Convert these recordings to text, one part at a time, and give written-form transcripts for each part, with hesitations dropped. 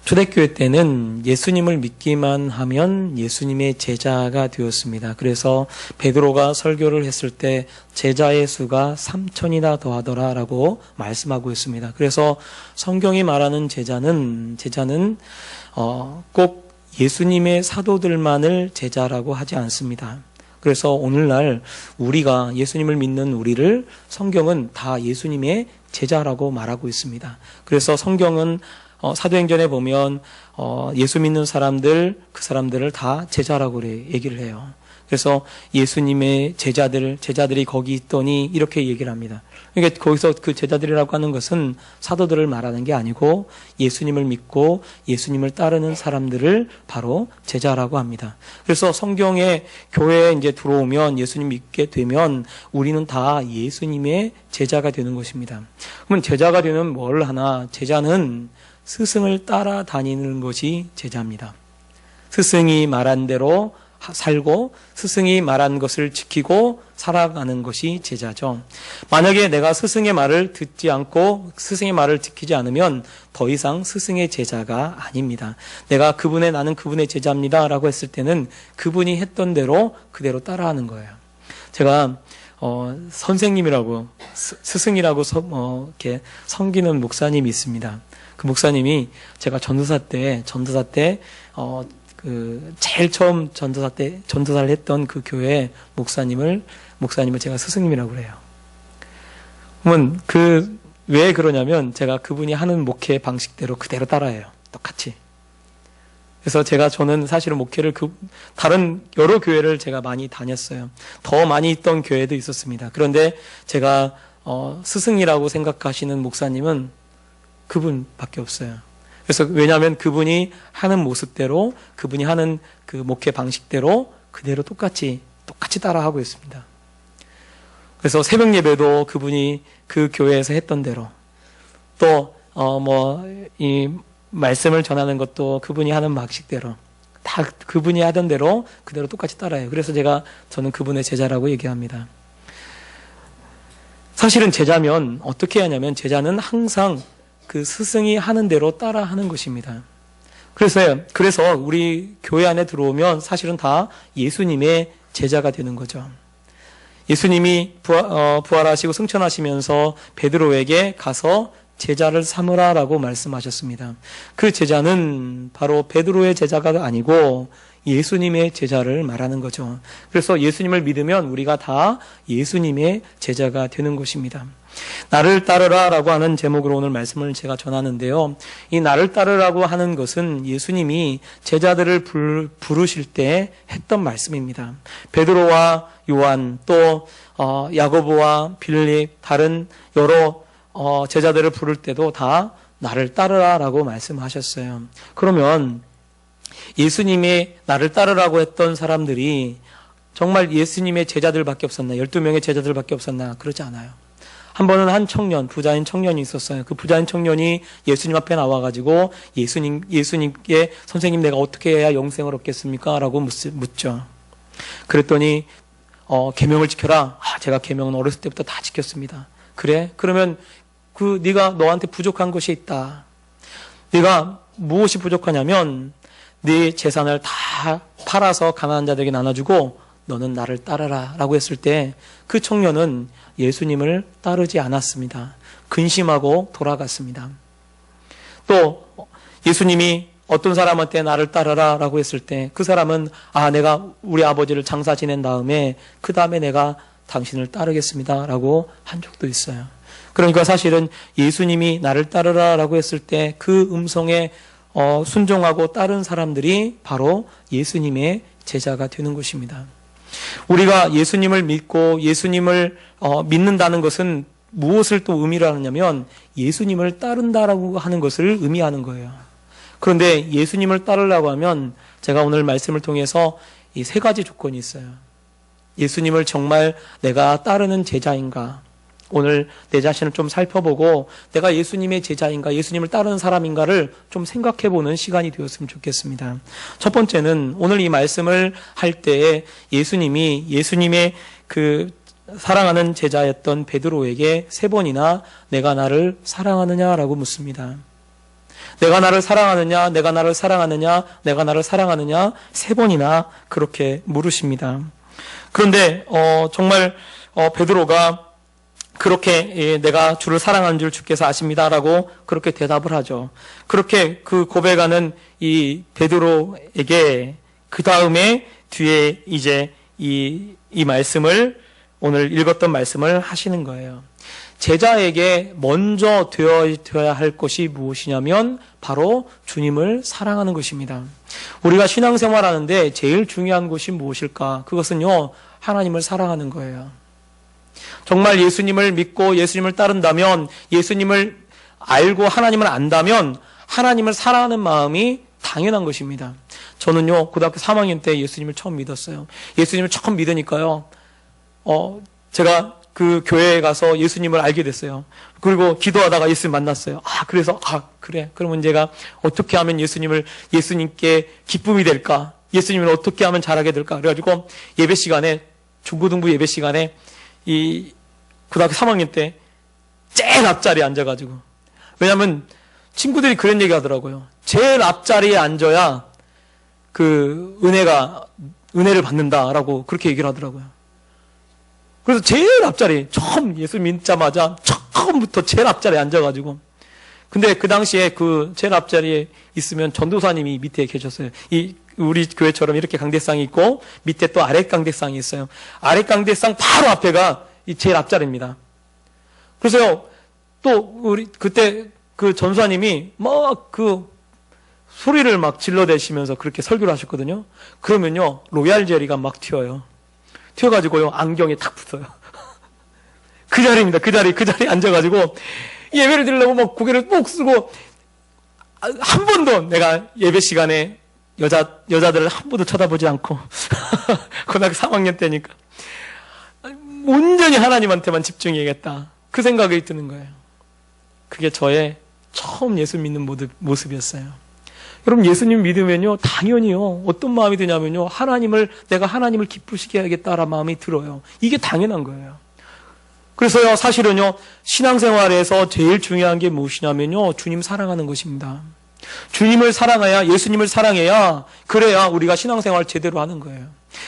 초대교회 때는 예수님을 믿기만 하면 예수님의 제자가 되었습니다. 그래서 베드로가 설교를 했을 때 제자의 수가 3,000이나 더하더라라고 말씀하고 있습니다. 그래서 성경이 말하는 제자는 꼭 예수님의 사도들만을 제자라고 하지 않습니다. 그래서 오늘날 우리가 예수님을 믿는 우리를 성경은 다 예수님의 제자라고 말하고 있습니다. 그래서 성경은 사도행전에 보면 예수 믿는 사람들, 그 사람들을 다 제자라고 얘기를 해요. 그래서 예수님의 제자들이 거기 있더니 이렇게 얘기를 합니다. 그러니까 거기서 그 제자들이라고 하는 것은 사도들을 말하는 게 아니고 예수님을 믿고 예수님을 따르는 사람들을 바로 제자라고 합니다. 그래서 성경에 교회에 이제 들어오면 예수님 믿게 되면 우리는 다 예수님의 제자가 되는 것입니다. 그러면 제자가 되면 뭘 하나? 제자는 스승을 따라다니는 것이 제자입니다. 스승이 말한 대로 살고 스승이 말한 것을 지키고 살아가는 것이 제자죠. 만약에 내가 스승의 말을 듣지 않고 스승의 말을 지키지 않으면 더 이상 스승의 제자가 아닙니다. 내가 나는 그분의 제자입니다 라고 했을 때는 그분이 했던 대로 그대로 따라하는 거예요. 제가 선생님이라고 스승이라고 이렇게 섬기는 목사님이 있습니다. 그 목사님이 제가 전도사 때 제일 처음 전도사를 했던 그 교회 목사님을 제가 스승님이라고 그래요. 그러면 왜 그러냐면 제가 그분이 하는 목회 방식대로 그대로 따라해요. 똑같이. 그래서 저는 사실은 목회를 다른 여러 교회를 제가 많이 다녔어요. 더 많이 있던 교회도 있었습니다. 그런데 제가 스승이라고 생각하시는 목사님은 그분밖에 없어요. 그래서 왜냐하면 그분이 하는 모습대로 그분이 하는 그 목회 방식대로 그대로 똑같이 따라하고 있습니다. 그래서 새벽 예배도 그분이 그 교회에서 했던 대로 또 이 말씀을 전하는 것도 그분이 하는 방식대로 다 그분이 하던 대로 그대로 똑같이 따라해요. 그래서 저는 그분의 제자라고 얘기합니다. 사실은 제자면 어떻게 하냐면 제자는 항상 그 스승이 하는 대로 따라하는 것입니다. 그래서 우리 교회 안에 들어오면 사실은 다 예수님의 제자가 되는 거죠. 예수님이 부활하시고 승천하시면서 베드로에게 가서 제자를 삼으라라고 말씀하셨습니다. 그 제자는 바로 베드로의 제자가 아니고 예수님의 제자를 말하는 거죠. 그래서 예수님을 믿으면 우리가 다 예수님의 제자가 되는 것입니다. 나를 따르라라고 하는 제목으로 오늘 말씀을 제가 전하는데요. 이 나를 따르라고 하는 것은 예수님이 제자들을 부르실 때 했던 말씀입니다. 베드로와 요한 또 야고보와 빌립 다른 여러 제자들을 부를 때도 다 나를 따르라라고 말씀하셨어요. 그러면 예수님의 나를 따르라고 했던 사람들이 정말 예수님의 제자들밖에 없었나? 12명의 제자들밖에 없었나? 그러지 않아요. 한 번은 한 청년, 부자인 청년이 있었어요. 그 부자인 청년이 예수님 앞에 나와가지고 예수님께 선생님 내가 어떻게 해야 영생을 얻겠습니까? 라고 묻죠. 그랬더니 계명을 지켜라. 제가 계명은 어렸을 때부터 다 지켰습니다. 그래? 그러면 네가 너한테 부족한 것이 있다. 네가 무엇이 부족하냐면 네 재산을 다 팔아서 가난한 자들에게 나눠주고 너는 나를 따르라 라고 했을 때 그 청년은 예수님을 따르지 않았습니다. 근심하고 돌아갔습니다. 또 예수님이 어떤 사람한테 나를 따르라 라고 했을 때 그 사람은 내가 우리 아버지를 장사 지낸 다음에 그 다음에 내가 당신을 따르겠습니다 라고 한 적도 있어요. 그러니까 사실은 예수님이 나를 따르라 라고 했을 때 그 음성에 순종하고 따른 사람들이 바로 예수님의 제자가 되는 것입니다. 우리가 예수님을 믿고 예수님을 믿는다는 것은 무엇을 또 의미를 하느냐면 예수님을 따른다라고 하는 것을 의미하는 거예요. 그런데 예수님을 따르려고 하면 제가 오늘 말씀을 통해서 이 세 가지 조건이 있어요. 예수님을 정말 내가 따르는 제자인가? 오늘 내 자신을 좀 살펴보고 내가 예수님의 제자인가, 예수님을 따르는 사람인가를 좀 생각해보는 시간이 되었으면 좋겠습니다. 첫 번째는 오늘 이 말씀을 할 때에 예수님의 그 사랑하는 제자였던 베드로에게 3번이나 내가 나를 사랑하느냐라고 묻습니다. 내가 나를 사랑하느냐, 내가 나를 사랑하느냐, 내가 나를 사랑하느냐 3번이나 그렇게 물으십니다. 그런데 정말 베드로가 그렇게 내가 주를 사랑하는 줄 주께서 아십니다라고 그렇게 대답을 하죠. 그렇게 그 고백하는 이 베드로에게 그 다음에 뒤에 이제 이 말씀을 오늘 읽었던 말씀을 하시는 거예요. 제자에게 먼저 되어야 할 것이 무엇이냐면 바로 주님을 사랑하는 것입니다. 우리가 신앙생활하는데 제일 중요한 것이 무엇일까? 그것은요, 하나님을 사랑하는 거예요. 정말 예수님을 믿고 예수님을 따른다면, 예수님을 알고 하나님을 안다면 하나님을 사랑하는 마음이 당연한 것입니다. 저는요, 고등학교 3학년 때 예수님을 처음 믿었어요. 예수님을 처음 믿으니까요, 제가 그 교회에 가서 예수님을 알게 됐어요. 그리고 기도하다가 예수님 만났어요. 그래서 그래. 그러면 제가 어떻게 하면 예수님께 기쁨이 될까? 예수님을 어떻게 하면 잘하게 될까? 그래가지고 예배 시간에, 중고등부 예배 시간에 이 고등학교 3학년 때 제일 앞자리에 앉아가지고, 왜냐면 친구들이 그런 얘기 하더라고요. 제일 앞자리에 앉아야 그 은혜를 받는다라고 그렇게 얘기를 하더라고요. 그래서 제일 앞자리, 처음 예수 믿자마자 처음부터 제일 앞자리에 앉아가지고, 근데 그 당시에 그 제일 앞자리에 있으면 전도사님이 밑에 계셨어요. 우리 교회처럼 이렇게 강대상이 있고 밑에 또 아랫 강대상이 있어요. 아랫 강대상 바로 앞에가 이 제일 앞자리입니다. 그래서요, 또 우리 그때 그 전사님이 막 그 소리를 막 질러대시면서 그렇게 설교를 하셨거든요. 그러면요, 로얄 젤리가 막 튀어요. 튀어가지고요, 안경에 탁 붙어요. 그 자리입니다. 그 자리에 앉아가지고 예배를 드리려고 막 고개를 꼭 쓰고, 한 번도 내가 예배 시간에 여자들을 한 번도 쳐다보지 않고 고등학교 3학년 때니까 온전히 하나님한테만 집중해야겠다, 그 생각이 드는 거예요. 그게 저의 처음 예수 믿는 모습이었어요. 여러분, 예수님 믿으면요, 당연히요, 어떤 마음이 드냐면요, 내가 하나님을 기쁘시게 해야겠다라는 마음이 들어요. 이게 당연한 거예요. 그래서요, 사실은요, 신앙생활에서 제일 중요한 게 무엇이냐면요, 주님 사랑하는 것입니다. 주님을 사랑해야, 예수님을 사랑해야, 그래야 우리가 신앙생활 제대로 하는 거예요.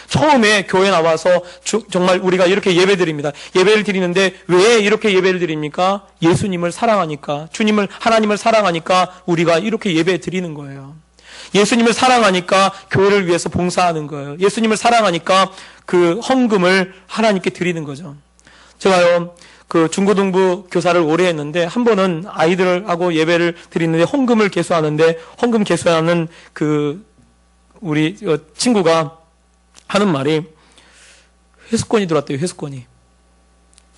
처음에 교회 나와서 정말 우리가 이렇게 예배 드립니다. 예배를 드리는데 왜 이렇게 예배를 드립니까? 예수님을 사랑하니까, 하나님을 사랑하니까 우리가 이렇게 예배 드리는 거예요. 예수님을 사랑하니까 교회를 위해서 봉사하는 거예요. 예수님을 사랑하니까 그 헌금을 하나님께 드리는 거죠. 제가요, 그 중고등부 교사를 오래 했는데, 한 번은 아이들하고 예배를 드리는데 헌금을 개수하는데, 헌금 개수하는 그 우리 친구가 하는 말이, 회수권이 들어왔대요. 회수권이.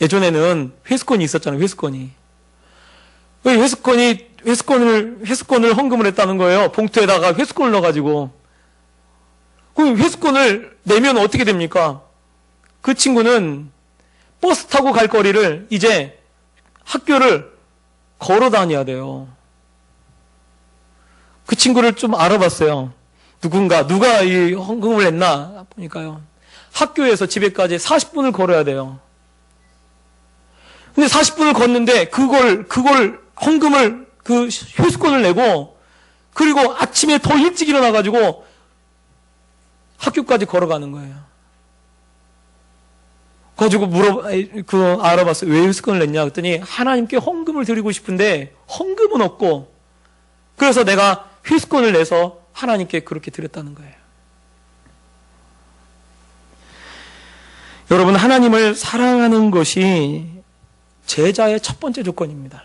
예전에는 회수권이 있었잖아요. 회수권이. 회수권을 헌금을 했다는 거예요. 봉투에다가 회수권을 넣어가지고. 그 회수권을 내면 어떻게 됩니까? 그 친구는 버스 타고 갈 거리를 이제 학교를 걸어 다녀야 돼요. 그 친구를 좀 알아봤어요. 누가 이 헌금을 했나 보니까요, 학교에서 집에까지 40분을 걸어야 돼요. 근데 40분을 걷는데 그걸 헌금을, 그 회수권을 내고, 그리고 아침에 더 일찍 일어나가지고 학교까지 걸어가는 거예요. 가지고 알아봤어요. 왜 회수권을 냈냐 그랬더니, 하나님께 헌금을 드리고 싶은데 헌금은 없고, 그래서 내가 회수권을 내서 하나님께 그렇게 드렸다는 거예요. 여러분, 하나님을 사랑하는 것이 제자의 첫 번째 조건입니다.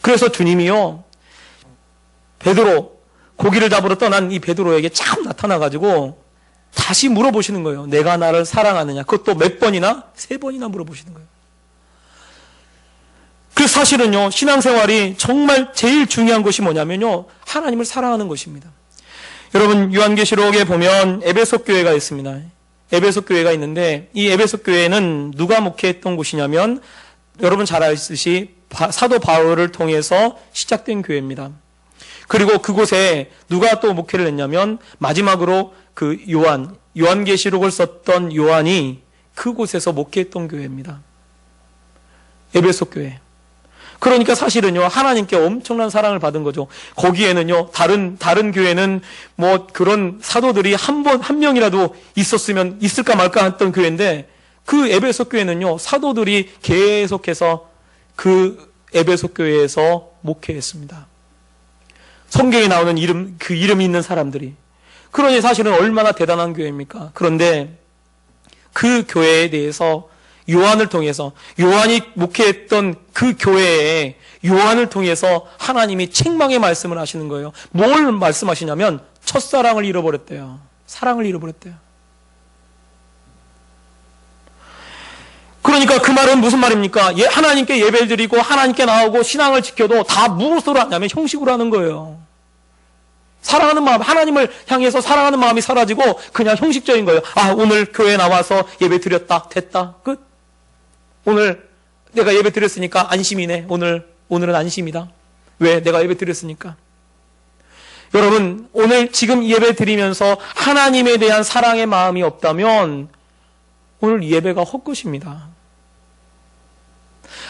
그래서 주님이요, 고기를 잡으러 떠난 이 베드로에게 참 나타나가지고 다시 물어보시는 거예요. 내가 나를 사랑하느냐? 그것도 몇 번이나? 3번이나 물어보시는 거예요. 그래서 사실은요, 신앙생활이 정말 제일 중요한 것이 뭐냐면요, 하나님을 사랑하는 것입니다. 여러분, 요한계시록에 보면 에베소 교회가 있습니다. 에베소 교회가 있는데, 이 에베소 교회는 누가 목회했던 곳이냐면, 여러분 잘 아시듯이 사도 바울을 통해서 시작된 교회입니다. 그리고 그곳에 누가 또 목회를 했냐면, 마지막으로 그 요한계시록을 썼던 요한이 그곳에서 목회했던 교회입니다. 에베소 교회. 그러니까 사실은요, 하나님께 엄청난 사랑을 받은 거죠. 거기에는요, 다른 교회는 뭐 그런 사도들이 한 명이라도 있을까 말까 했던 교회인데, 그 에베소 교회는요, 사도들이 계속해서 그 에베소 교회에서 목회했습니다. 성경에 나오는 그 이름이 있는 사람들이. 그러니 사실은 얼마나 대단한 교회입니까? 그런데 그 교회에 대해서 요한을 통해서, 요한이 목회했던 그 교회에 요한을 통해서 하나님이 책망의 말씀을 하시는 거예요. 뭘 말씀하시냐면 첫사랑을 잃어버렸대요. 사랑을 잃어버렸대요. 그러니까 그 말은 무슨 말입니까? 하나님께 예배를 드리고 하나님께 나오고 신앙을 지켜도 다 무엇으로 하냐면 형식으로 하는 거예요. 사랑하는 마음, 하나님을 향해서 사랑하는 마음이 사라지고 그냥 형식적인 거예요. 아, 오늘 교회에 나와서 예배 드렸다. 됐다. 끝. 오늘 내가 예배 드렸으니까 안심이네. 오늘은 안심이다. 왜? 내가 예배 드렸으니까. 여러분, 오늘 지금 예배 드리면서 하나님에 대한 사랑의 마음이 없다면 오늘 예배가 헛것입니다.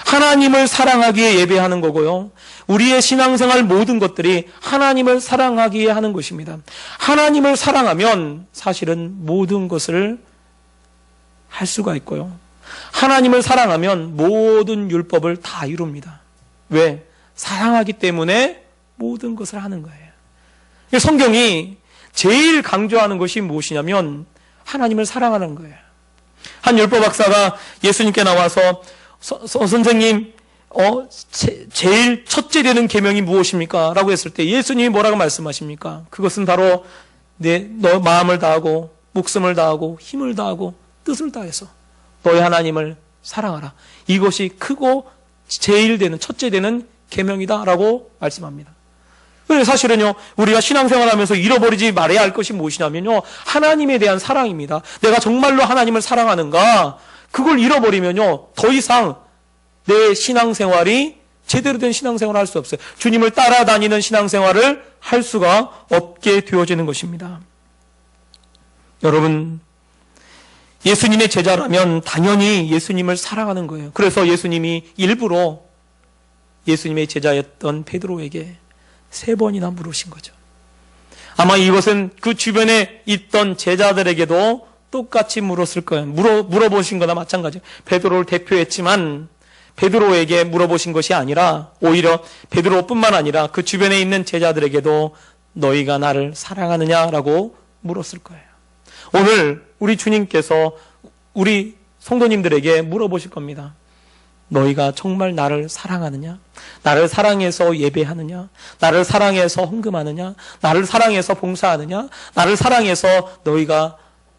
하나님을 사랑하기에 예배하는 거고요. 우리의 신앙생활 모든 것들이 하나님을 사랑하기에 하는 것입니다. 하나님을 사랑하면 사실은 모든 것을 할 수가 있고요. 하나님을 사랑하면 모든 율법을 다 이룹니다. 왜? 사랑하기 때문에 모든 것을 하는 거예요. 성경이 제일 강조하는 것이 무엇이냐면 하나님을 사랑하는 거예요. 한 율법 박사가 예수님께 나와서 선생님, 제일 첫째 되는 계명이 무엇입니까? 라고 했을 때 예수님이 뭐라고 말씀하십니까? 그것은 바로 너 마음을 다하고 목숨을 다하고 힘을 다하고 뜻을 다해서 너의 하나님을 사랑하라. 이것이 크고 제일 되는 첫째 되는 계명이다 라고 말씀합니다. 사실은요, 우리가 신앙생활하면서 잃어버리지 말아야 할 것이 무엇이냐면요, 하나님에 대한 사랑입니다. 내가 정말로 하나님을 사랑하는가? 그걸 잃어버리면요, 더 이상 내 신앙생활이 제대로 된 신앙생활을 할 수 없어요. 주님을 따라다니는 신앙생활을 할 수가 없게 되어지는 것입니다. 여러분, 예수님의 제자라면 당연히 예수님을 사랑하는 거예요. 그래서 예수님이 일부러 예수님의 제자였던 베드로에게 3번이나 물으신 거죠. 아마 이것은 그 주변에 있던 제자들에게도 똑같이 물었을 거예요. 물어보신 거나 마찬가지예요. 베드로를 대표했지만 베드로에게 물어보신 것이 아니라 오히려 베드로뿐만 아니라 그 주변에 있는 제자들에게도 너희가 나를 사랑하느냐라고 물었을 거예요. 오늘 우리 주님께서 우리 성도님들에게 물어보실 겁니다. 너희가 정말 나를 사랑하느냐? 나를 사랑해서 예배하느냐? 나를 사랑해서 헌금하느냐? 나를 사랑해서 봉사하느냐? 나를 사랑해서 너희가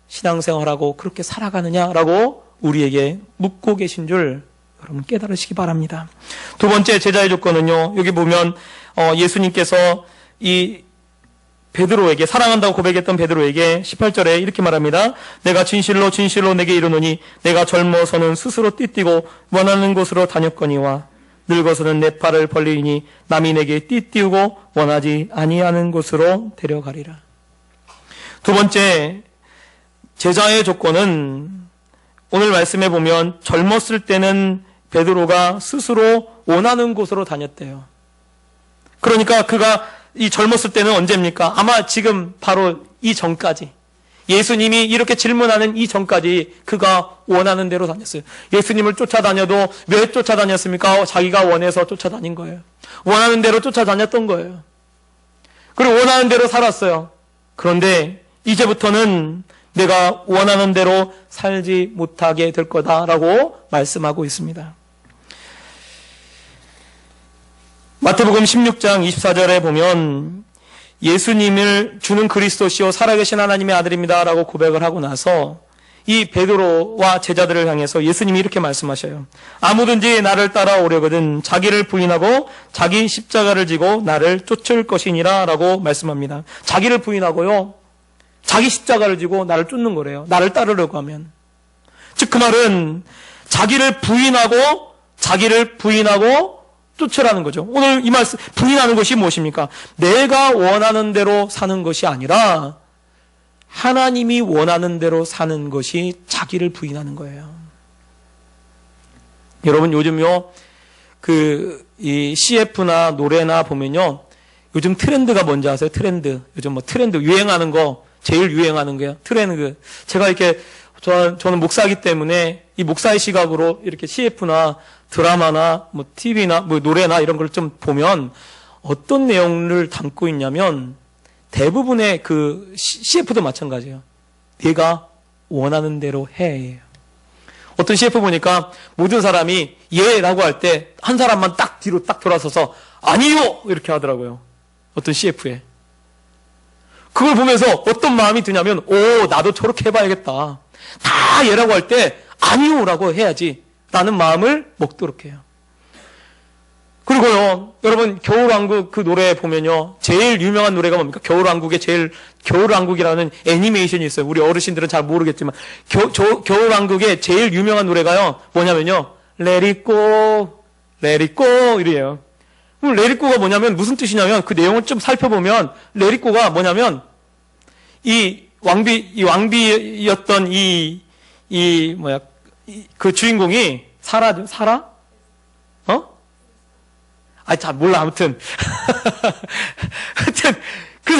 신앙생활하고 그렇게 살아가느냐라고 우리에게 묻고 계신 줄 여러분 깨달으시기 바랍니다. 두 번째 제자의 조건은요. 여기 보면 예수님께서 이 베드로에게, 사랑한다고 고백했던 베드로에게 18절에 이렇게 말합니다. 내가 진실로 진실로 내게 이르노니 내가 젊어서는 스스로 띠띠고 원하는 곳으로 다녔거니와 늙어서는 내 팔을 벌리니 남이 내게 띠띠우고 원하지 아니하는 곳으로 데려가리라. 두 번째 제자의 조건은 오늘 말씀에 보면 젊었을 때는 베드로가 스스로 원하는 곳으로 다녔대요. 그러니까 그가 이 젊었을 때는 언제입니까? 아마 지금 바로 이 전까지, 예수님이 이렇게 질문하는 이 전까지 그가 원하는 대로 다녔어요. 예수님을 쫓아다녀도 왜 쫓아다녔습니까? 자기가 원해서 쫓아다닌 거예요. 원하는 대로 쫓아다녔던 거예요. 그리고 원하는 대로 살았어요. 그런데 이제부터는 내가 원하는 대로 살지 못하게 될 거다라고 말씀하고 있습니다. 마태복음 16장 24절에 보면 예수님을 주는 그리스도시요 살아계신 하나님의 아들입니다 라고 고백을 하고 나서 이 베드로와 제자들을 향해서 예수님이 이렇게 말씀하셔요. 아무든지 나를 따라오려거든 자기를 부인하고 자기 십자가를 지고 나를 쫓을 것이니라 라고 말씀합니다. 자기를 부인하고요, 자기 십자가를 지고 나를 쫓는 거래요. 나를 따르려고 하면. 즉 그 말은 자기를 부인하고 쫓으라는 거죠. 오늘 이 말씀, 부인하는 것이 무엇입니까? 내가 원하는 대로 사는 것이 아니라 하나님이 원하는 대로 사는 것이 자기를 부인하는 거예요. 여러분 요즘요 이 CF나 노래나 보면요 요즘 트렌드가 뭔지 아세요? 트렌드. 요즘 뭐 트렌드 유행하는 거 제일 유행하는 거예요. 트렌드. 제가 이렇게 저는 목사이기 때문에 이 목사의 시각으로 이렇게 CF나 드라마나 뭐 TV나 뭐 노래나 이런 걸 좀 보면 어떤 내용을 담고 있냐면 대부분의 그 CF도 마찬가지예요. 내가 원하는 대로 해. 어떤 CF 보니까 모든 사람이 예라고 할 때 한 사람만 딱 뒤로 딱 돌아서서 아니요! 이렇게 하더라고요. 어떤 CF에. 그걸 보면서 어떤 마음이 드냐면 나도 저렇게 해봐야겠다. 다 예라고 할 때 아니요라고 해야지 라는 마음을 먹도록 해요. 그리고요, 여러분, 겨울왕국 그 노래 보면요, 제일 유명한 노래가 뭡니까? 겨울왕국이라는 애니메이션이 있어요. 우리 어르신들은 잘 모르겠지만, 겨울왕국의 제일 유명한 노래가요, 뭐냐면요, Let it go, let it go, 이래요. 그럼 Let it go가 뭐냐면, 무슨 뜻이냐면, 그 내용을 좀 살펴보면, Let it go가 뭐냐면, 이 왕비였던 그 주인공이, 사라? 잘 몰라, 아무튼. 하여튼, 그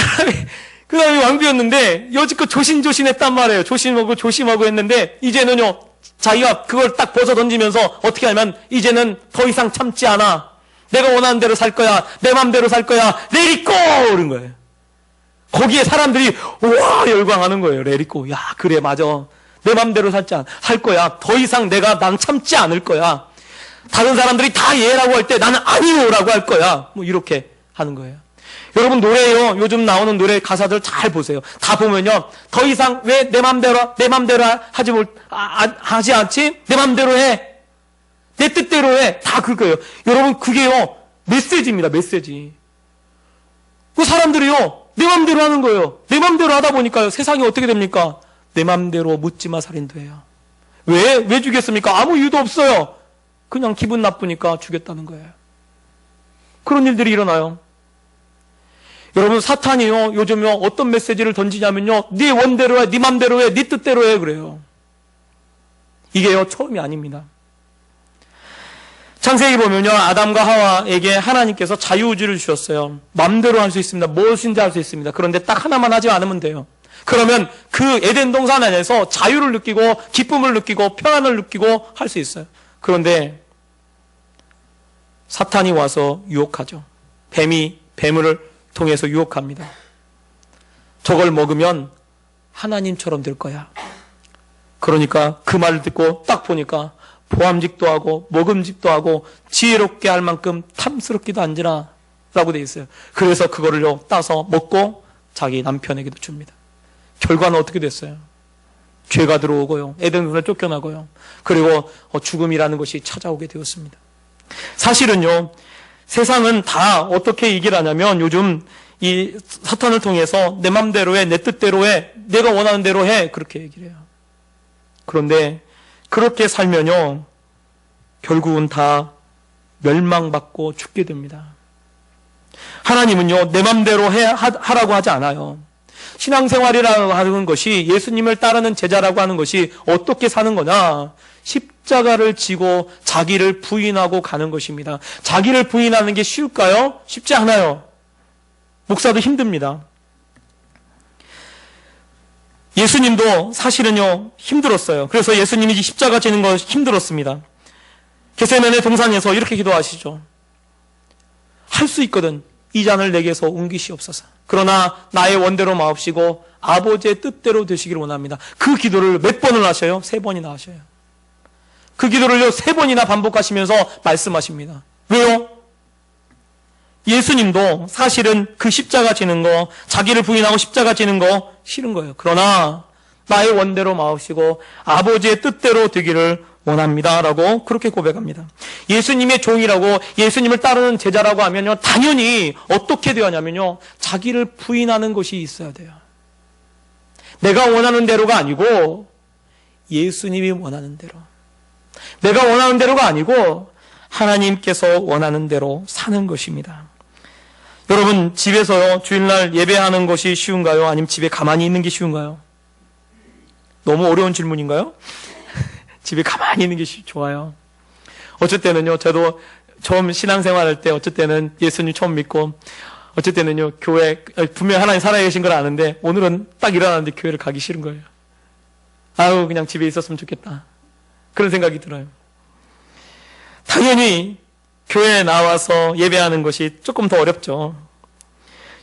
사람이 왕비였는데, 여지껏 조신조신했단 말이에요. 조심하고 했는데, 이제는요, 자기가 그걸 딱 벗어 던지면서, 어떻게 하면, 이제는 더 이상 참지 않아. 내가 원하는 대로 살 거야. 내 맘대로 살 거야. Let it go! 그런 거예요. 거기에 사람들이, 우와! 열광하는 거예요. Let it go. 야, 그래, 맞아. 내 맘대로 살 거야. 더 이상 난 참지 않을 거야. 다른 사람들이 다 예라고 할 때 나는 아니요라고 할 거야. 뭐 이렇게 하는 거예요. 여러분 노래요. 요즘 나오는 노래 가사들 잘 보세요. 다 보면요. 더 이상 왜 내 맘대로 하지 않지? 내 맘대로 해. 내 뜻대로 해. 다 그거예요. 여러분 그게요. 메시지입니다. 메시지. 그 사람들이요. 내 맘대로 하는 거예요. 내 맘대로 하다 보니까요. 세상이 어떻게 됩니까? 내 맘대로 묻지마 살인도해요. 왜 죽였습니까? 아무 이유도 없어요. 그냥 기분 나쁘니까 죽였다는 거예요. 그런 일들이 일어나요. 여러분 사탄이요 요즘요 어떤 메시지를 던지냐면요 네 원대로 해, 네 맘대로 해, 네 뜻대로 해 그래요. 이게요 처음이 아닙니다. 창세기 보면요 아담과 하와에게 하나님께서 자유의지를 주셨어요. 맘대로 할 수 있습니다. 무엇인지 할 수 있습니다. 그런데 딱 하나만 하지 않으면 돼요. 그러면 그 에덴 동산 안에서 자유를 느끼고 기쁨을 느끼고 평안을 느끼고 할 수 있어요. 그런데 사탄이 와서 유혹하죠. 뱀을 통해서 유혹합니다. 저걸 먹으면 하나님처럼 될 거야. 그러니까 그 말을 듣고 딱 보니까 보암직도 하고 먹음직도 하고 지혜롭게 할 만큼 탐스럽기도 한지라 라고 되어 있어요. 그래서 그거를요 따서 먹고 자기 남편에게도 줍니다. 결과는 어떻게 됐어요? 죄가 들어오고요. 에덴에서 쫓겨나고요. 그리고 죽음이라는 것이 찾아오게 되었습니다. 사실은요, 세상은 다 어떻게 얘기를 하냐면 요즘 이 사탄을 통해서 내 맘대로 해, 내 뜻대로 해, 내가 원하는 대로 해 그렇게 얘기를 해요. 그런데 그렇게 살면요 결국은 다 멸망받고 죽게 됩니다. 하나님은요 내 맘대로 하라고 하지 않아요. 신앙생활이라고 하는 것이 예수님을 따르는 제자라고 하는 것이 어떻게 사는 거냐? 십자가를 지고 자기를 부인하고 가는 것입니다. 자기를 부인하는 게 쉬울까요? 쉽지 않아요. 목사도 힘듭니다. 예수님도 사실은요 힘들었어요. 그래서 예수님이 십자가 지는 거 힘들었습니다. 겟세마네 동산에서 이렇게 기도하시죠. 할 수 있거든. 이 잔을 내게서 옮기시옵소서. 그러나 나의 원대로 마옵시고 아버지의 뜻대로 되시기를 원합니다. 그 기도를 몇 번을 하셔요? 3번이나 하셔요. 그 기도를요 3번이나 반복하시면서 말씀하십니다. 왜요? 예수님도 사실은 그 십자가 지는 거, 자기를 부인하고 십자가 지는 거 싫은 거예요. 그러나 나의 원대로 마옵시고 아버지의 뜻대로 되기를 원합니다. 라고 그렇게 고백합니다. 예수님의 종이라고 예수님을 따르는 제자라고 하면요 당연히 어떻게 되어야 하냐면요 자기를 부인하는 것이 있어야 돼요. 내가 원하는 대로가 아니고 예수님이 원하는 대로, 내가 원하는 대로가 아니고 하나님께서 원하는 대로 사는 것입니다. 여러분 집에서요 주일날 예배하는 것이 쉬운가요? 아니면 집에 가만히 있는 게 쉬운가요? 너무 어려운 질문인가요? 집에 가만히 있는 게 좋아요. 어쩔 때는요, 저도 처음 신앙생활 할 때 어쩔 때는 예수님 처음 믿고 어쩔 때는요, 교회, 분명 하나님 살아계신 걸 아는데 오늘은 딱 일어났는데 교회를 가기 싫은 거예요. 아유, 그냥 집에 있었으면 좋겠다. 그런 생각이 들어요. 당연히 교회에 나와서 예배하는 것이 조금 더 어렵죠.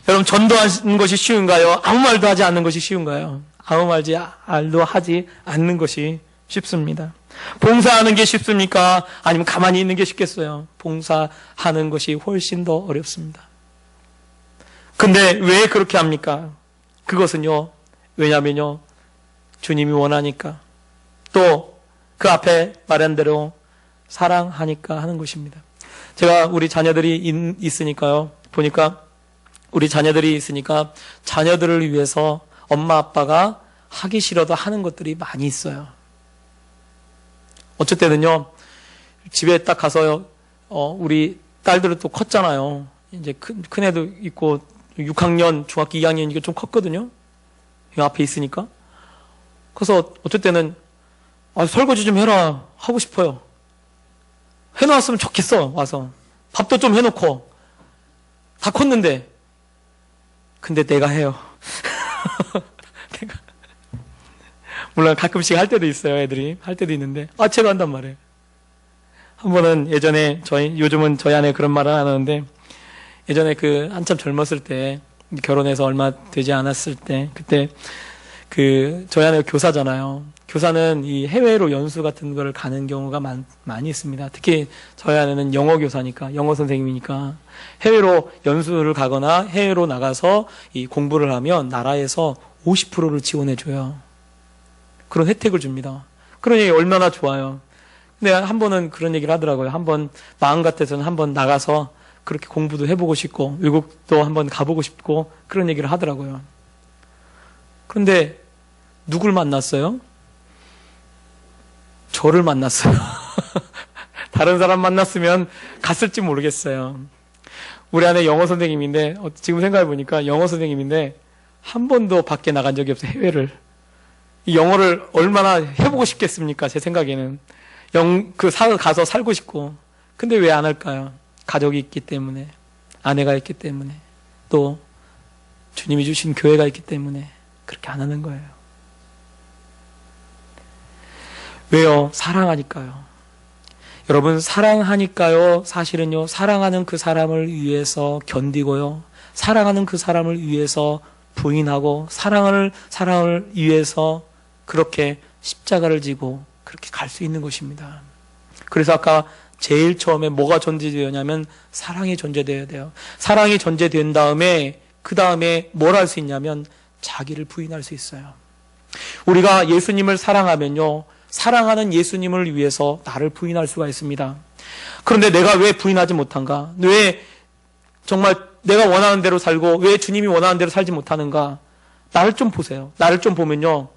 여러분, 전도하는 것이 쉬운가요? 아무 말도 하지 않는 것이 쉬운가요? 아무 말도 하지 않는 것이 쉽습니다. 봉사하는 게 쉽습니까? 아니면 가만히 있는 게 쉽겠어요? 봉사하는 것이 훨씬 더 어렵습니다. 근데 왜 그렇게 합니까? 그것은요, 왜냐면요, 주님이 원하니까, 또 그 앞에 말한 대로 사랑하니까 하는 것입니다. 제가 우리 자녀들이 있으니까요, 보니까 우리 자녀들이 있으니까 자녀들을 위해서 엄마 아빠가 하기 싫어도 하는 것들이 많이 있어요. 어쩔 때는요, 집에 딱 가서요, 우리 딸들은 또 컸잖아요. 이제 큰 애도 있고, 6학년, 중학교 2학년이니까 좀 컸거든요. 이 앞에 있으니까. 그래서 어쩔 때는, 설거지 좀 해라. 하고 싶어요. 해놓았으면 좋겠어, 와서. 밥도 좀 해놓고. 다 컸는데. 근데 내가 해요. 물론 가끔씩 할 때도 있어요, 애들이. 할 때도 있는데. 제가 한단 말이에요. 한 번은 예전에 요즘은 저희 아내 그런 말은 안 하는데, 예전에 한참 젊었을 때, 결혼해서 얼마 되지 않았을 때, 그때 저희 아내가 교사잖아요. 교사는 이 해외로 연수 같은 거를 가는 경우가 많이 있습니다. 특히 저희 아내는 영어 교사니까, 영어 선생님이니까, 해외로 연수를 가거나 해외로 나가서 이 공부를 하면 나라에서 50%를 지원해줘요. 그런 혜택을 줍니다. 그러니 얼마나 좋아요. 근데 한 번은 그런 얘기를 하더라고요. 한번 마음 같아서는 한번 나가서 그렇게 공부도 해보고 싶고 외국도 한번 가보고 싶고 그런 얘기를 하더라고요. 그런데 누굴 만났어요? 저를 만났어요. 다른 사람 만났으면 갔을지 모르겠어요. 우리 아내 영어 선생님인데 지금 생각해보니까 영어 선생님인데 한 번도 밖에 나간 적이 없어요. 해외를. 이 영어를 얼마나 해보고 싶겠습니까? 제 생각에는. 가서 살고 싶고. 근데 왜 안 할까요? 가족이 있기 때문에, 아내가 있기 때문에, 또 주님이 주신 교회가 있기 때문에 그렇게 안 하는 거예요. 왜요? 사랑하니까요. 여러분, 사랑하니까요. 사실은요, 사랑하는 그 사람을 위해서 견디고요. 사랑하는 그 사람을 위해서 부인하고, 사랑을 위해서 그렇게 십자가를 지고 그렇게 갈 수 있는 것입니다. 그래서 아까 제일 처음에 뭐가 존재되었냐면 사랑이 존재되어야 돼요. 사랑이 존재된 다음에 그 다음에 뭘 할 수 있냐면 자기를 부인할 수 있어요. 우리가 예수님을 사랑하면요, 사랑하는 예수님을 위해서 나를 부인할 수가 있습니다. 그런데 내가 왜 부인하지 못한가? 왜 정말 내가 원하는 대로 살고 왜 주님이 원하는 대로 살지 못하는가? 나를 좀 보세요. 나를 좀 보면요,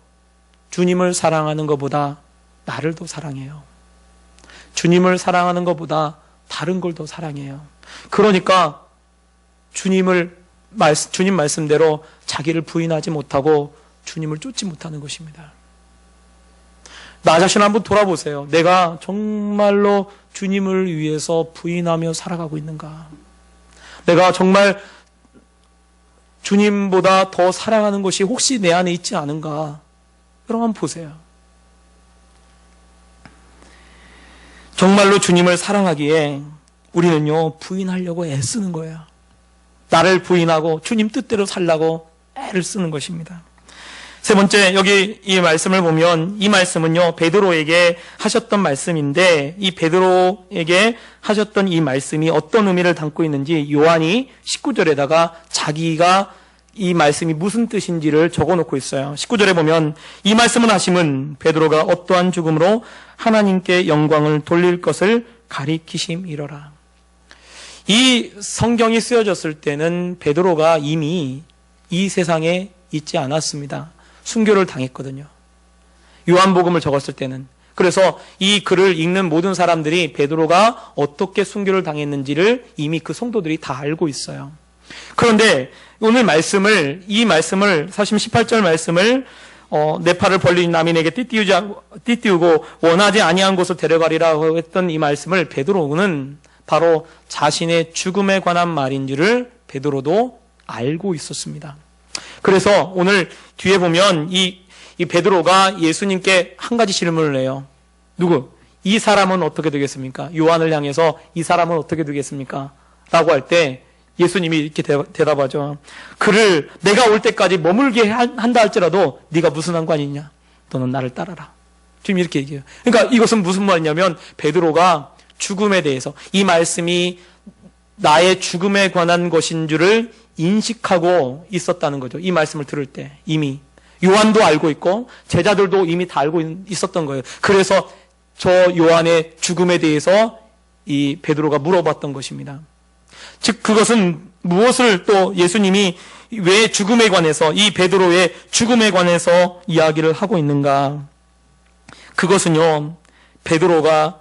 주님을 사랑하는 것보다 나를 더 사랑해요. 주님을 사랑하는 것보다 다른 걸 더 사랑해요. 그러니까 주님 말씀대로 자기를 부인하지 못하고 주님을 쫓지 못하는 것입니다. 나 자신 한번 돌아보세요. 내가 정말로 주님을 위해서 부인하며 살아가고 있는가? 내가 정말 주님보다 더 사랑하는 것이 혹시 내 안에 있지 않은가? 여러분 한번 보세요. 정말로 주님을 사랑하기에 우리는요, 부인하려고 애쓰는 거예요. 나를 부인하고 주님 뜻대로 살라고 애를 쓰는 것입니다. 세 번째, 여기 이 말씀을 보면 이 말씀은요, 베드로에게 하셨던 말씀인데 이 베드로에게 하셨던 이 말씀이 어떤 의미를 담고 있는지 요한이 19절에다가 자기가 이 말씀이 무슨 뜻인지를 적어놓고 있어요. 19절에 보면 이 말씀을 하심은 베드로가 어떠한 죽음으로 하나님께 영광을 돌릴 것을 가리키심이로라. 이 성경이 쓰여졌을 때는 베드로가 이미 이 세상에 있지 않았습니다. 순교를 당했거든요. 요한복음을 적었을 때는. 그래서 이 글을 읽는 모든 사람들이 베드로가 어떻게 순교를 당했는지를 이미 그 성도들이 다 알고 있어요. 그런데 오늘 이 말씀을 사실 18절 말씀을 내 팔을 벌린 남이 내게 띠띠우고 원하지 아니한 곳을 데려가리라고 했던 이 말씀을 베드로는 바로 자신의 죽음에 관한 말인 줄을 베드로도 알고 있었습니다. 그래서 오늘 뒤에 보면 이 베드로가 예수님께 한 가지 질문을 해요. 누구? 이 사람은 어떻게 되겠습니까? 요한을 향해서 이 사람은 어떻게 되겠습니까? 라고 할 때 예수님이 이렇게 대답하죠. 그를 내가 올 때까지 머물게 한다 할지라도 네가 무슨 상관이 있냐? 너는 나를 따라라. 지금 이렇게 얘기해요. 그러니까 이것은 무슨 말이냐면 베드로가 죽음에 대해서 이 말씀이 나의 죽음에 관한 것인 줄을 인식하고 있었다는 거죠. 이 말씀을 들을 때 이미 요한도 알고 있고 제자들도 이미 다 알고 있었던 거예요. 그래서 저 요한의 죽음에 대해서 이 베드로가 물어봤던 것입니다. 즉 그것은 무엇을 또 예수님이 왜 죽음에 관해서 이 베드로의 죽음에 관해서 이야기를 하고 있는가? 그것은요 베드로가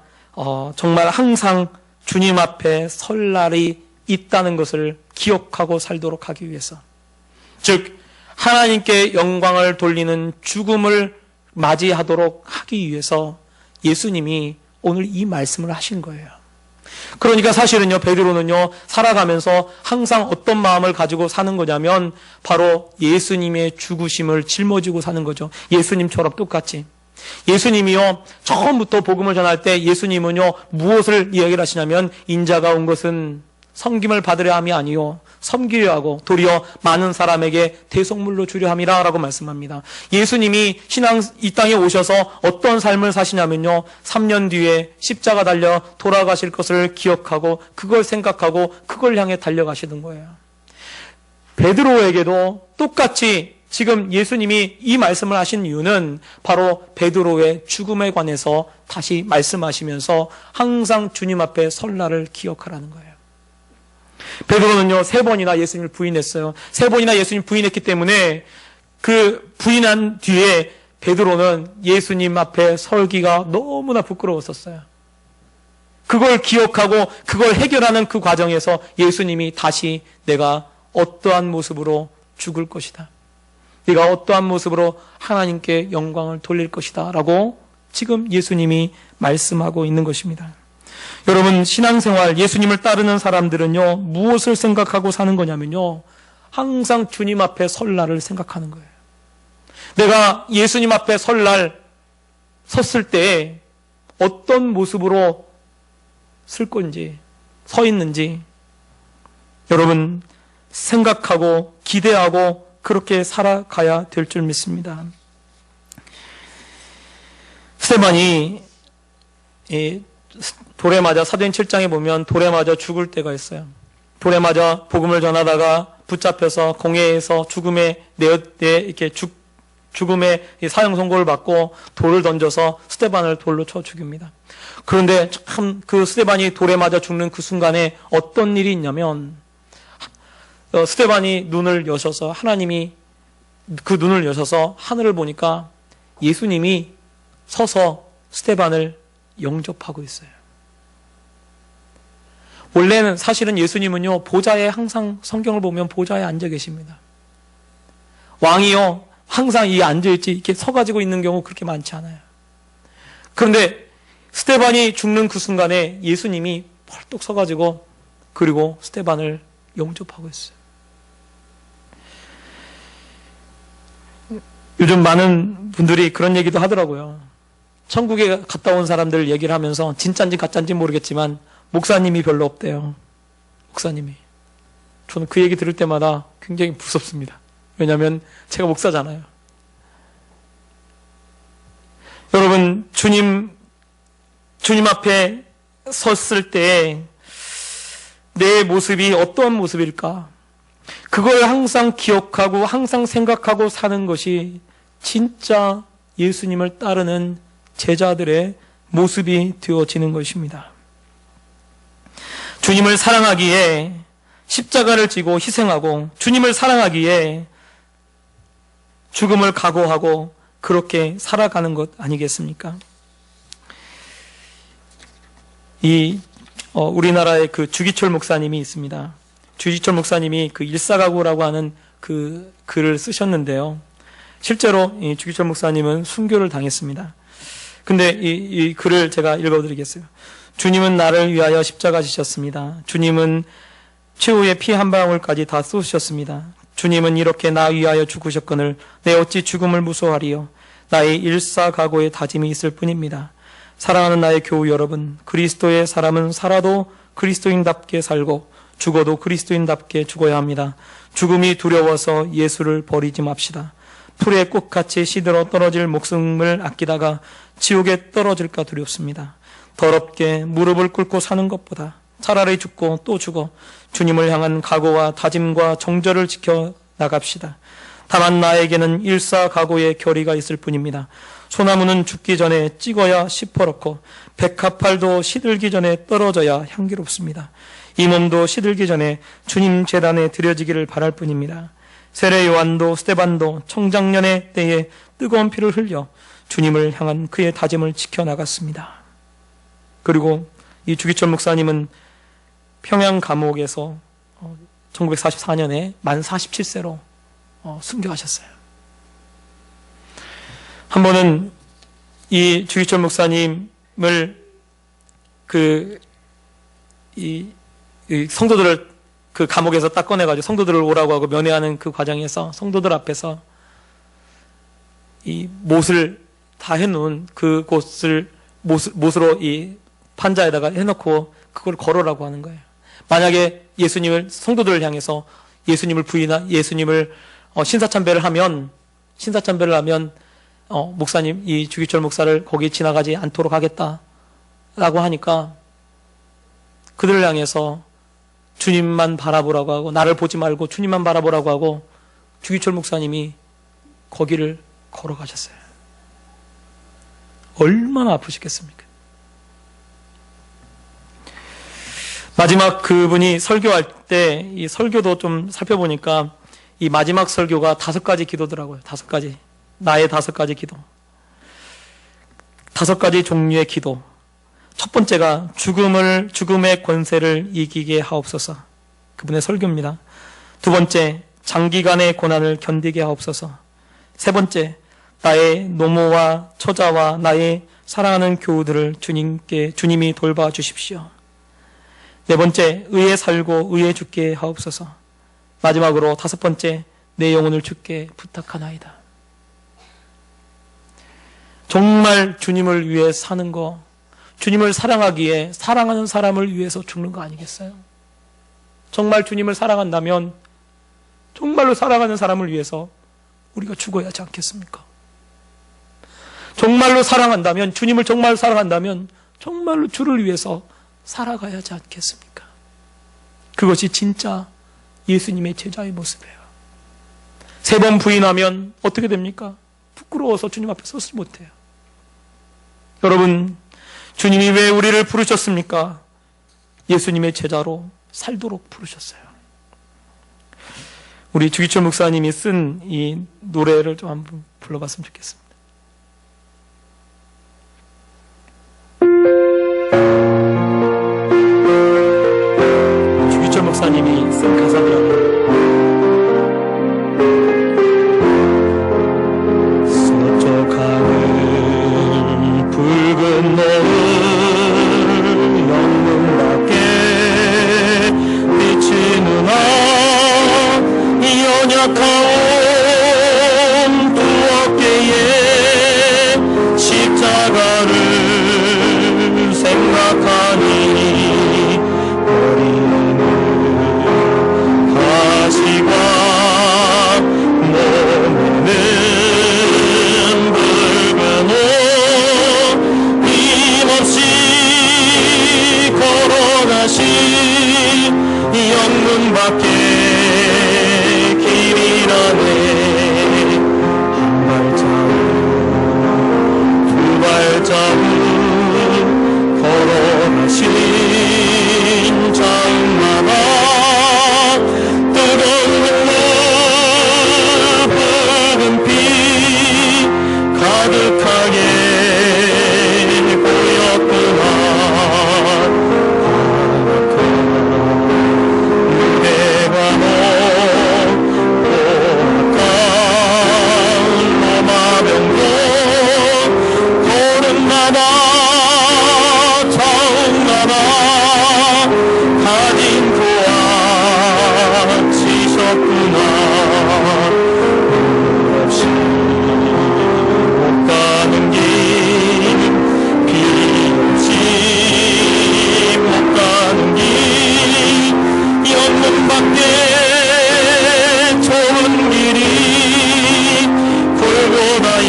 정말 항상 주님 앞에 설 날이 있다는 것을 기억하고 살도록 하기 위해서, 즉 하나님께 영광을 돌리는 죽음을 맞이하도록 하기 위해서 예수님이 오늘 이 말씀을 하신 거예요. 그러니까 사실은요 베드로는요 살아가면서 항상 어떤 마음을 가지고 사는 거냐면 바로 예수님의 죽으심을 짊어지고 사는 거죠. 예수님처럼 똑같이. 예수님이요 처음부터 복음을 전할 때 예수님은요 무엇을 이야기를 하시냐면 인자가 온 것은 섬김을 받으려 함이 아니요 섬기려 하고 도리어 많은 사람에게 대속물로 주려 함이라 라고 말씀합니다. 예수님이 이 땅에 오셔서 어떤 삶을 사시냐면요 3년 뒤에 십자가 달려 돌아가실 것을 기억하고 그걸 생각하고 그걸 향해 달려가시는 거예요. 베드로에게도 똑같이 지금 예수님이 이 말씀을 하신 이유는 바로 베드로의 죽음에 관해서 다시 말씀하시면서 항상 주님 앞에 설 날을 기억하라는 거예요. 베드로는요 3번이나 예수님을 부인했어요. 3번이나 예수님 부인했기 때문에 그 부인한 뒤에 베드로는 예수님 앞에 설기가 너무나 부끄러웠었어요. 그걸 기억하고 그걸 해결하는 그 과정에서 예수님이 다시 내가 어떠한 모습으로 죽을 것이다, 네가 어떠한 모습으로 하나님께 영광을 돌릴 것이다 라고 지금 예수님이 말씀하고 있는 것입니다. 여러분 신앙생활 예수님을 따르는 사람들은요 무엇을 생각하고 사는 거냐면요 항상 주님 앞에 설 날을 생각하는 거예요. 내가 예수님 앞에 설 날 섰을 때 어떤 모습으로 쓸 건지 서 있는지 여러분 생각하고 기대하고 그렇게 살아가야 될 줄 믿습니다. 스데반이 돌에 맞아 사도행 7장에 보면 돌에 맞아 죽을 때가 있어요. 돌에 맞아 복음을 전하다가 붙잡혀서 공회에서 죽음의 사형 선고를 받고 돌을 던져서 스데반을 돌로 쳐 죽입니다. 그런데 참 그 스데반이 돌에 맞아 죽는 그 순간에 어떤 일이 있냐면 스데반이 눈을 여셔서 하나님이 그 눈을 여셔서 하늘을 보니까 예수님이 서서 스데반을 영접하고 있어요. 원래는 사실은 예수님은요 보좌에 항상 성경을 보면 보좌에 앉아 계십니다. 왕이요 항상 이 앉아있지 이렇게 서가지고 있는 경우 그렇게 많지 않아요. 그런데 스데반이 죽는 그 순간에 예수님이 펄떡 서가지고 그리고 스데반을 영접하고 있어요. 요즘 많은 분들이 그런 얘기도 하더라고요. 천국에 갔다 온 사람들 얘기를 하면서 진짜인지 가짜인지 모르겠지만 목사님이 별로 없대요. 목사님이. 저는 그 얘기 들을 때마다 굉장히 무섭습니다. 왜냐하면 제가 목사잖아요. 여러분 주님 앞에 섰을 때 내 모습이 어떠한 모습일까? 그걸 항상 기억하고 항상 생각하고 사는 것이 진짜 예수님을 따르는 제자들의 모습이 되어지는 것입니다. 주님을 사랑하기에 십자가를 지고 희생하고 주님을 사랑하기에 죽음을 각오하고 그렇게 살아가는 것 아니겠습니까? 우리나라에 그 주기철 목사님이 있습니다. 주기철 목사님이 그 일사가구라고 하는 그 글을 쓰셨는데요. 실제로 이 주기철 목사님은 순교를 당했습니다. 근데 이 글을 제가 읽어드리겠어요. 주님은 나를 위하여 십자가 지셨습니다. 주님은 최후의 피 한 방울까지 다 쏟으셨습니다. 주님은 이렇게 나 위하여 죽으셨거늘 내 어찌 죽음을 무서워하리요. 나의 일사각오의 다짐이 있을 뿐입니다. 사랑하는 나의 교우 여러분, 그리스도의 사람은 살아도 그리스도인답게 살고 죽어도 그리스도인답게 죽어야 합니다. 죽음이 두려워서 예수를 버리지 맙시다. 풀의 꽃같이 시들어 떨어질 목숨을 아끼다가 지옥에 떨어질까 두렵습니다. 더럽게 무릎을 꿇고 사는 것보다 차라리 죽고 또 죽어 주님을 향한 각오와 다짐과 정절을 지켜 나갑시다. 다만 나에게는 일사각오의 결의가 있을 뿐입니다. 소나무는 죽기 전에 찍어야 시퍼렇고 백합팔도 시들기 전에 떨어져야 향기롭습니다. 이 몸도 시들기 전에 주님 제단에 드려지기를 바랄 뿐입니다. 세례 요한도 스데반도 청장년의 때에 뜨거운 피를 흘려 주님을 향한 그의 다짐을 지켜나갔습니다. 그리고 이 주기철 목사님은 평양 감옥에서 1944년에 만 47세로 순교하셨어요. 한 번은 이 주기철 목사님을 이 성도들을 그 감옥에서 딱 꺼내가지고 성도들을 오라고 하고 면회하는 그 과정에서 성도들 앞에서 이 못을 다 해놓은 그 곳을 못으로 이 판자에다가 해놓고 그걸 걸으라고 하는 거예요. 만약에 성도들을 향해서 예수님을 신사참배를 하면 목사님, 이 주기철 목사를 거기 지나가지 않도록 하겠다라고 하니까 그들을 향해서 주님만 바라보라고 하고 나를 보지 말고 주님만 바라보라고 하고 주기철 목사님이 거기를 걸어가셨어요. 얼마나 아프시겠습니까? 마지막 그분이 설교할 때 이 설교도 좀 살펴보니까 이 마지막 설교가 5가지 기도더라고요. 5가지. 나의 5가지 기도. 5가지 종류의 기도. 첫 번째가 죽음의 권세를 이기게 하옵소서. 그분의 설교입니다. 두 번째, 장기간의 고난을 견디게 하옵소서. 세 번째, 나의 노모와 처자와 나의 사랑하는 교우들을 주님이 돌봐 주십시오. 네 번째, 의에 살고 의에 죽게 하옵소서. 마지막으로 5번째, 내 영혼을 주께 부탁하나이다. 정말 주님을 위해 사는 거, 주님을 사랑하기에 사랑하는 사람을 위해서 죽는 거 아니겠어요? 정말 주님을 사랑한다면 정말로 사랑하는 사람을 위해서 우리가 죽어야 하지 않겠습니까? 정말로 사랑한다면, 주님을 정말 사랑한다면 정말로 주를 위해서 살아가야 하지 않겠습니까? 그것이 진짜 예수님의 제자의 모습이에요. 3번 부인하면 어떻게 됩니까? 부끄러워서 주님 앞에 서지 못해요. 여러분, 주님이 왜 우리를 부르셨습니까? 예수님의 제자로 살도록 부르셨어요. 우리 주기철 목사님이 쓴 이 노래를 좀 한번 불러봤으면 좋겠습니다. 주기철 목사님이 쓴 가사더라고요. 서쪽하늘 붉은 노을 연약하온 두 어깨에 십자가를 생각하니 머리에는 가시가 몸에는 붉은 옷 힘없이 걸어가신 영문 밖에 걸어가신 장마가 뜨거운 눈물 붉은 피 가득하게 보였구나. 무대가 있었구나. 없이 못 가는 길, 비 없이 못 가는 길, 연문 밖에 좋은 길이 골고다의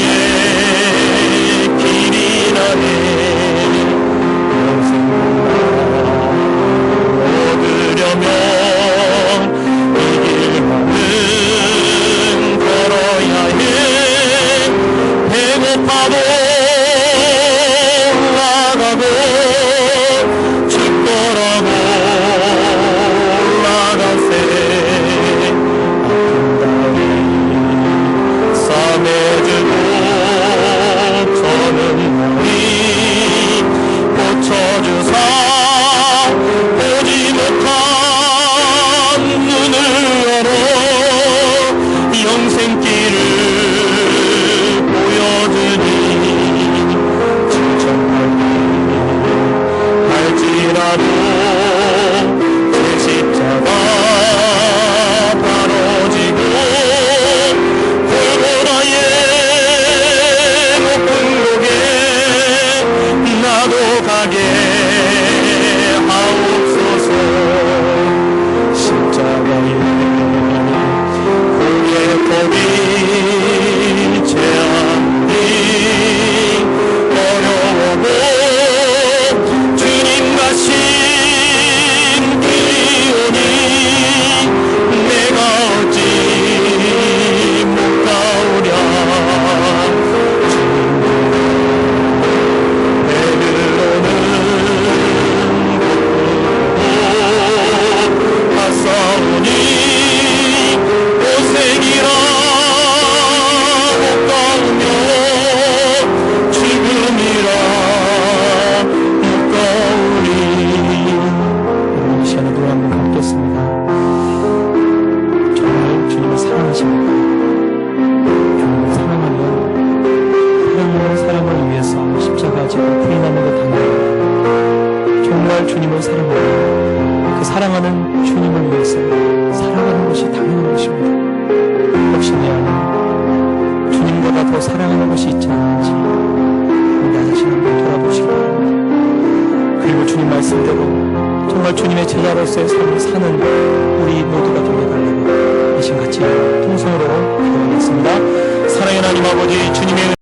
길이 나네. 얻으려면 이 길만은 걸어야 해. 배고파도 올라가고 춥더라도 올라가세. 아픈 다리 싸매주고 저는 머리 고쳐주사 보지 못한 눈을 열어 영생길을 보여주니 지천팔기 할지라도 제 십자가 바로지고 골고다의 높은 곳에 나도 가게 하옵소서. 십자가에 고개 톱이 제한이 어려워도 주님 가신 길이 오니 내가 어찌 못 가오랴. 배들로는 싸우니 고생이라 못 가오며 지금이라 못 가오리. 여러분 이 시간에 노래 한번 받겠습니다. 정말 주님을 사랑하십니까? 주님을 사랑하면 사랑을 위해서 십자가 지고 부인하는 것 아니에요. 정말 주님을 사랑하고 그 사랑하는 주님을 위해서 살아가는 것이 당연한 것입니다. 혹시 내 안에 주님보다 더 사랑하는 것이 있지 않은지 나 자신 한번 돌아보시기 바랍니다. 그리고 주님 말씀대로 정말 주님의 제자로서의 삶을 사는 우리 모두가 되어달라고 이신 같이 통성으로 기도하겠습니다. 사랑의 하나님 아버지, 주님의